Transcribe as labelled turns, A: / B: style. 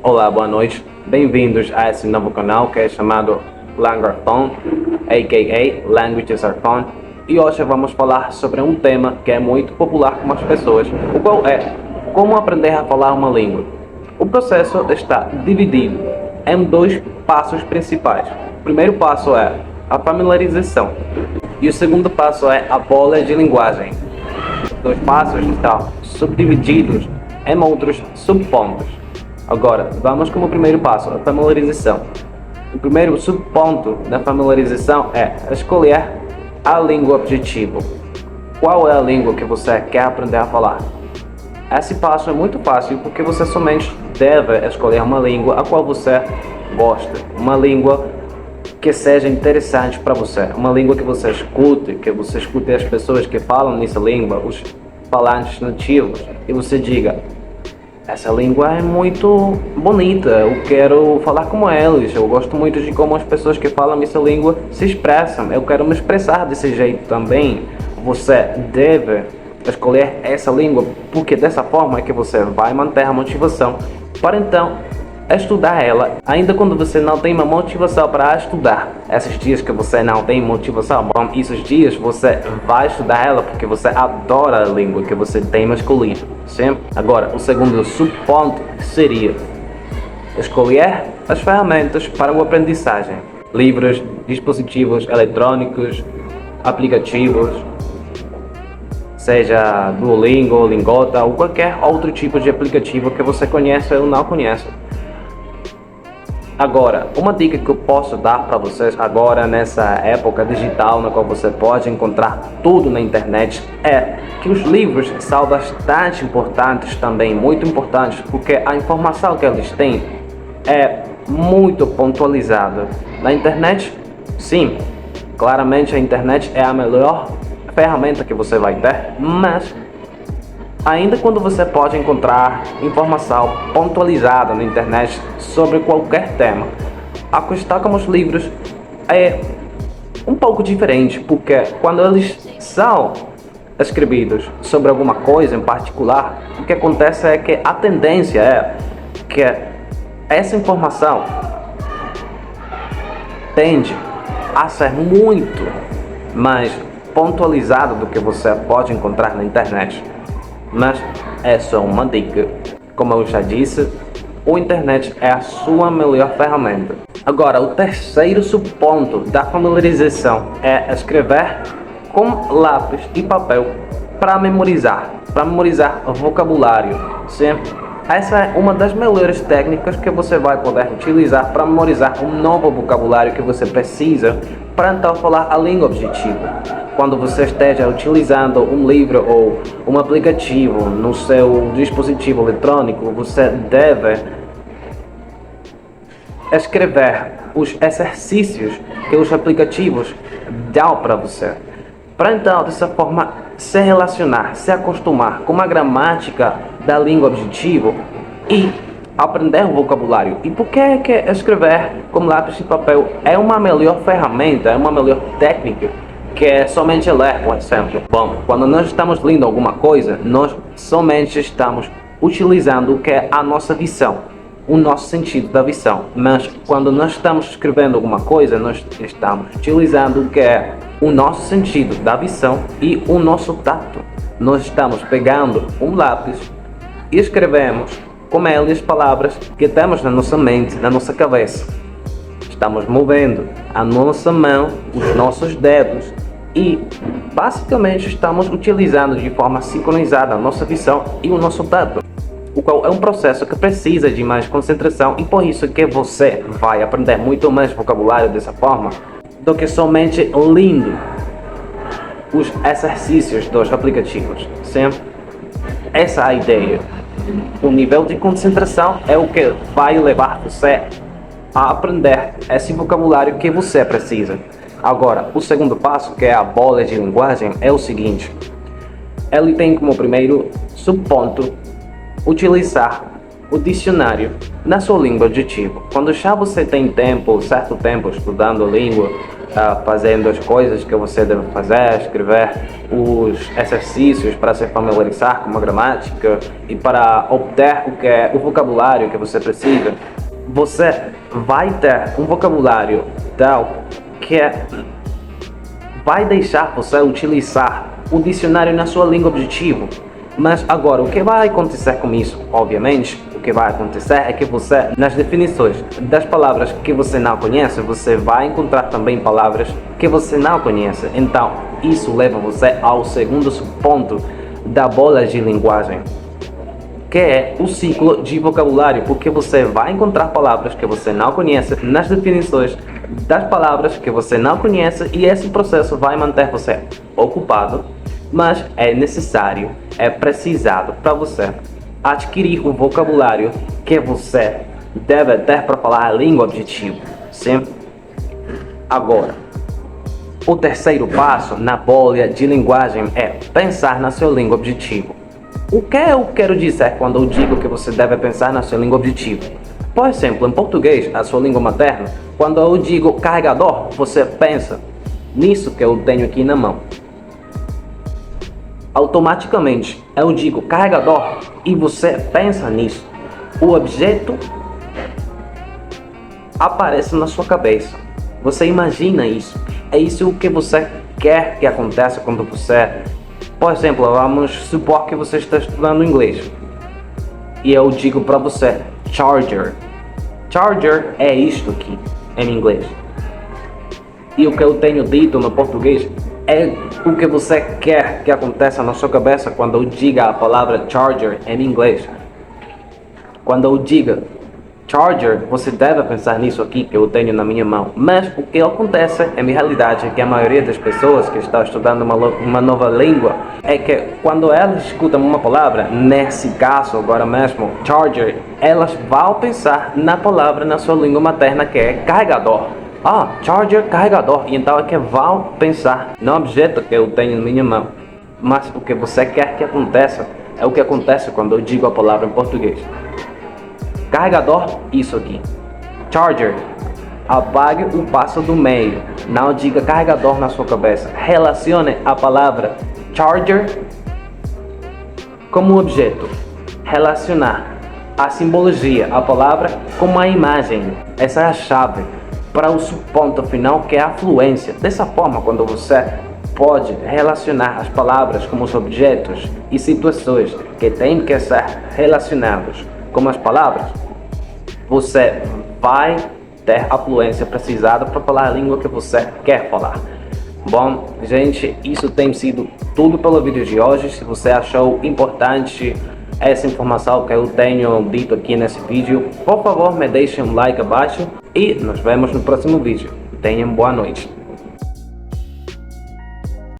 A: Olá, boa noite. Bem-vindos a esse novo canal que é chamado Languagephone, a.k.a. Languages are Fun. E hoje vamos falar sobre um tema que é muito popular com as pessoas, o qual é como aprender a falar uma língua. O processo está dividido em dois passos principais. O primeiro passo é a familiarização e o segundo passo é a bola de linguagem. Os dois passos estão subdivididos em outros subpontos. Agora, vamos com o primeiro passo, a familiarização. O primeiro subponto da familiarização é escolher a língua objetivo. Qual é a língua que você quer aprender a falar? Esse passo é muito fácil porque você somente deve escolher uma língua a qual você gosta, uma língua que seja interessante para você, uma língua que você escute as pessoas que falam nessa língua, os falantes nativos, e você diga: essa língua é muito bonita, eu quero falar como eles, eu gosto muito de como as pessoas que falam essa língua se expressam, eu quero me expressar desse jeito também. Você deve escolher essa língua, porque dessa forma é que você vai manter a motivação para então estudar ela, ainda quando você não tem uma motivação para estudar. Esses dias que você não tem motivação, bom, esses dias você vai estudar ela porque você adora a língua que você tem masculino, sim? Agora, o segundo subponto seria escolher as ferramentas para a aprendizagem. Livros, dispositivos eletrônicos, aplicativos, seja Duolingo, Lingota ou qualquer outro tipo de aplicativo que você conhece ou não conhece. Agora, uma dica que eu posso dar para vocês agora nessa época digital na qual você pode encontrar tudo na internet é que os livros são bastante importantes também, muito importantes, porque a informação que eles têm é muito pontualizada. Na internet, sim, claramente a internet é a melhor ferramenta que você vai ter, mas ainda quando você pode encontrar informação pontualizada na internet sobre qualquer tema, a questão com os livros é um pouco diferente, porque quando eles são escritos sobre alguma coisa em particular, o que acontece é que a tendência é que essa informação tende a ser muito mais pontualizada do que você pode encontrar na internet. Mas é só uma dica. Como eu já disse, a internet é a sua melhor ferramenta. Agora, o terceiro subponto da familiarização é escrever com lápis e papel para memorizar vocabulário. Sim? Essa é uma das melhores técnicas que você vai poder utilizar para memorizar um novo vocabulário que você precisa para então falar a língua objetiva. Quando você esteja utilizando um livro ou um aplicativo no seu dispositivo eletrônico, você deve escrever os exercícios que os aplicativos dão para você, para então dessa forma se relacionar, se acostumar com a gramática da língua objetiva e aprender o vocabulário. E por que é que escrever com lápis e papel é uma melhor ferramenta, é uma melhor técnica que é somente ler, por exemplo? Bom, quando nós estamos lendo alguma coisa, nós somente estamos utilizando o que é a nossa visão, o nosso sentido da visão. Mas quando nós estamos escrevendo alguma coisa, nós estamos utilizando o que é o nosso sentido da visão e o nosso tato. Nós estamos pegando um lápis e escrevemos com ele as palavras que temos na nossa mente, na nossa cabeça. Estamos movendo a nossa mão, os nossos dedos e basicamente estamos utilizando de forma sincronizada a nossa visão e o nosso tato, o qual é um processo que precisa de mais concentração, e por isso que você vai aprender muito mais vocabulário dessa forma do que somente lendo os exercícios dos aplicativos. Sim? Essa é a ideia. O nível de concentração é o que vai levar você a aprender esse vocabulário que você precisa. Agora, o segundo passo, que é a bola de linguagem, é o seguinte: ele tem como primeiro subponto utilizar o dicionário na sua língua objetiva. Quando já você tem certo tempo estudando a língua, fazendo as coisas que você deve fazer, escrever os exercícios para se familiarizar com a gramática e para obter o vocabulário que você precisa, você vai ter um vocabulário tal que vai deixar você utilizar o dicionário na sua língua objetivo. Mas agora, o que vai acontecer com isso? Obviamente, o que vai acontecer é que você, nas definições das palavras que você não conhece, você vai encontrar também palavras que você não conhece. Então, isso leva você ao segundo ponto da bola de linguagem, que é o ciclo de vocabulário, porque você vai encontrar palavras que você não conhece nas definições das palavras que você não conhece, e esse processo vai manter você ocupado, mas é necessário, é precisado para você adquirir o vocabulário que você deve ter para falar a língua objetiva. Sim? Agora, o terceiro passo na bolha de linguagem é pensar na sua língua objetiva. O que eu quero dizer quando eu digo que você deve pensar na sua língua objetiva? Por exemplo, em português, a sua língua materna, quando eu digo carregador, você pensa nisso que eu tenho aqui na mão. Automaticamente, eu digo carregador e você pensa nisso. O objeto aparece na sua cabeça. Você imagina isso. É isso que você quer que aconteça quando você... Por exemplo, vamos supor que você está estudando inglês. E eu digo para você, charger. Charger é isto aqui, em inglês. E o que eu tenho dito no português é o que você quer que aconteça na sua cabeça quando eu diga a palavra charger em inglês. Quando eu diga charger, você deve pensar nisso aqui que eu tenho na minha mão. Mas o que acontece, em realidade, é que a maioria das pessoas que estão estudando uma nova língua é que quando elas escutam uma palavra, nesse caso agora mesmo, charger, elas vão pensar na palavra na sua língua materna, que é carregador. Ah, charger, carregador. E então é que vão pensar no objeto que eu tenho na minha mão. Mas o que você quer que aconteça é o que acontece quando eu digo a palavra em português. Carregador, isso aqui. Charger, apague o passo do meio. Não diga carregador na sua cabeça. Relacione a palavra charger como objeto. Relacionar a simbologia, a palavra, com a imagem. Essa é a chave para o seu ponto final, que é a fluência. Dessa forma, quando você pode relacionar as palavras como os objetos e situações que têm que ser relacionados com as palavras, você vai ter a fluência precisada para falar a língua que você quer falar. Bom, gente, isso tem sido tudo pelo vídeo de hoje. Se você achou importante essa informação que eu tenho dito aqui nesse vídeo, por favor, me deixe um like abaixo e nos vemos no próximo vídeo. Tenham boa noite.